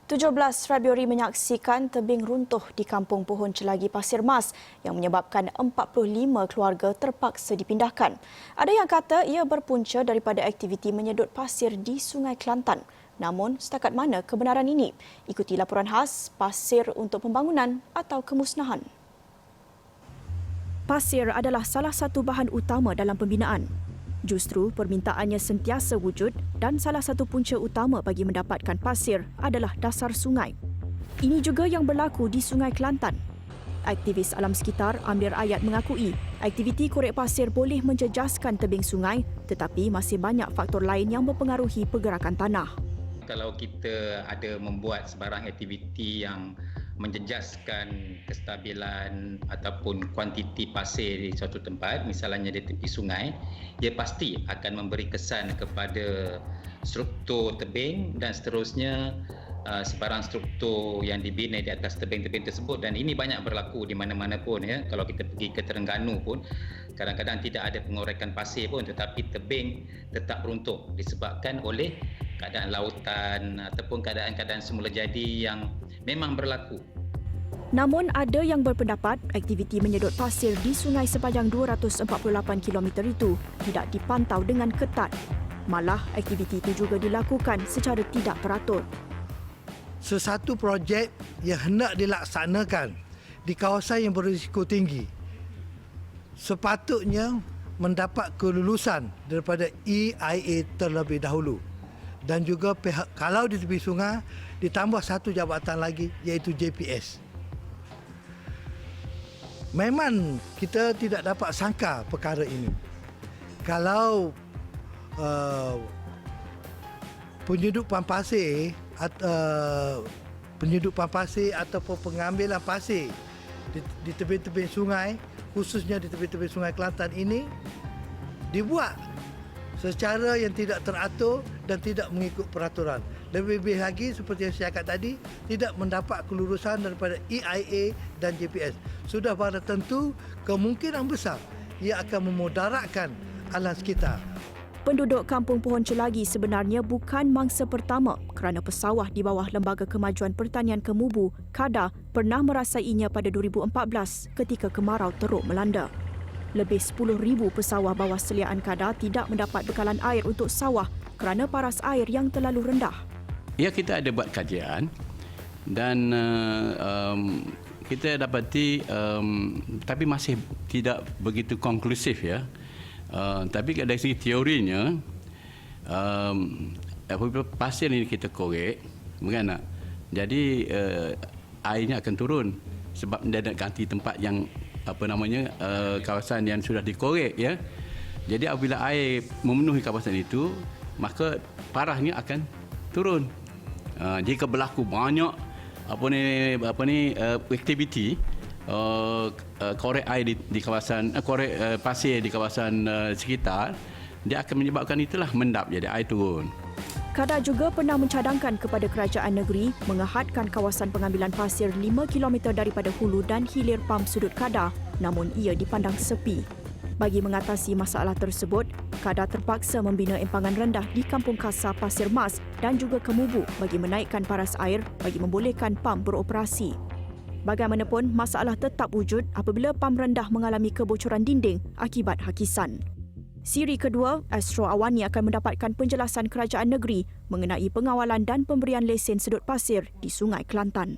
17 Februari menyaksikan tebing runtuh di Kampung Pohon Celagi Pasir Mas yang menyebabkan 45 keluarga terpaksa dipindahkan. Ada yang kata ia berpunca daripada aktiviti menyedut pasir di Sungai Kelantan. Namun, setakat mana kebenaran ini? Ikuti laporan khas pasir untuk pembangunan atau kemusnahan. Pasir adalah salah satu bahan utama dalam pembinaan. Justru permintaannya sentiasa wujud dan salah satu punca utama bagi mendapatkan pasir adalah dasar sungai. Ini juga yang berlaku di Sungai Kelantan. Aktivis alam sekitar Amir Ayat mengakui aktiviti korek pasir boleh menjejaskan tebing sungai tetapi masih banyak faktor lain yang mempengaruhi pergerakan tanah. Kalau kita ada membuat sebarang aktiviti yang menjejaskan kestabilan ataupun kuantiti pasir di suatu tempat, misalnya di tepi sungai, ia pasti akan memberi kesan kepada struktur tebing dan seterusnya sebarang struktur yang dibina di atas tebing-tebing tersebut. Dan ini banyak berlaku di mana-mana pun, ya. Kalau kita pergi ke Terengganu pun kadang-kadang tidak ada pengorekan pasir pun tetapi tebing tetap runtuh disebabkan oleh keadaan lautan ataupun keadaan-keadaan semula jadi yang memang berlaku. Namun ada yang berpendapat aktiviti menyedot pasir di sungai sepanjang 248 km itu tidak dipantau dengan ketat. Malah aktiviti itu juga dilakukan secara tidak teratur. Sesuatu projek yang hendak dilaksanakan di kawasan yang berisiko tinggi sepatutnya mendapat kelulusan daripada EIA terlebih dahulu. Dan juga kalau di tepi sungai ditambah satu jabatan lagi iaitu JPS. Memang kita tidak dapat sangka perkara ini. Kalau penyedupan pasir ataupun pengambilan pasir di tepi-tepi sungai, khususnya di tepi-tepi Sungai Kelantan ini dibuat secara yang tidak teratur dan tidak mengikut peraturan. Lebih-lebih lagi seperti yang saya cakap tadi, tidak mendapat kelulusan daripada EIA dan JPS. Sudah pada tentu kemungkinan besar ia akan memudaratkan alam sekitar. Penduduk Kampung Pohon Celagi sebenarnya bukan mangsa pertama kerana pesawah di bawah Lembaga Kemajuan Pertanian Kemubu, KADA, pernah merasainya pada 2014 ketika kemarau teruk melanda. Lebih 10,000 pesawah bawah seliaan KADA tidak mendapat bekalan air untuk sawah kerana paras air yang terlalu rendah. Ya, kita ada buat kajian dan kita dapati tapi masih tidak begitu konklusif, ya. Tapi dari segi teorinya, apabila pasir ini kita korek, bagaimana? Jadi airnya akan turun sebab dia nak ganti tempat yang kawasan yang sudah dikorek, ya. Jadi apabila air memenuhi kawasan itu, maka parahnya akan turun. Jika berlaku banyak aktiviti korek air di kawasan korek pasir di kawasan sekitar, dia akan menyebabkan itulah mendap, jadi air turun. KADA juga pernah mencadangkan kepada kerajaan negeri mengahadkan kawasan pengambilan pasir 5 km daripada hulu dan hilir pam sudut KADA, namun ia dipandang sepi. Bagi mengatasi masalah tersebut, KADA terpaksa membina empangan rendah di Kampung Kasar Pasir Mas dan juga Kemubu bagi menaikkan paras air bagi membolehkan pam beroperasi. Bagaimanapun, masalah tetap wujud apabila pam rendah mengalami kebocoran dinding akibat hakisan. Siri kedua, Astro Awani akan mendapatkan penjelasan kerajaan negeri mengenai pengawalan dan pemberian lesen sedut pasir di Sungai Kelantan.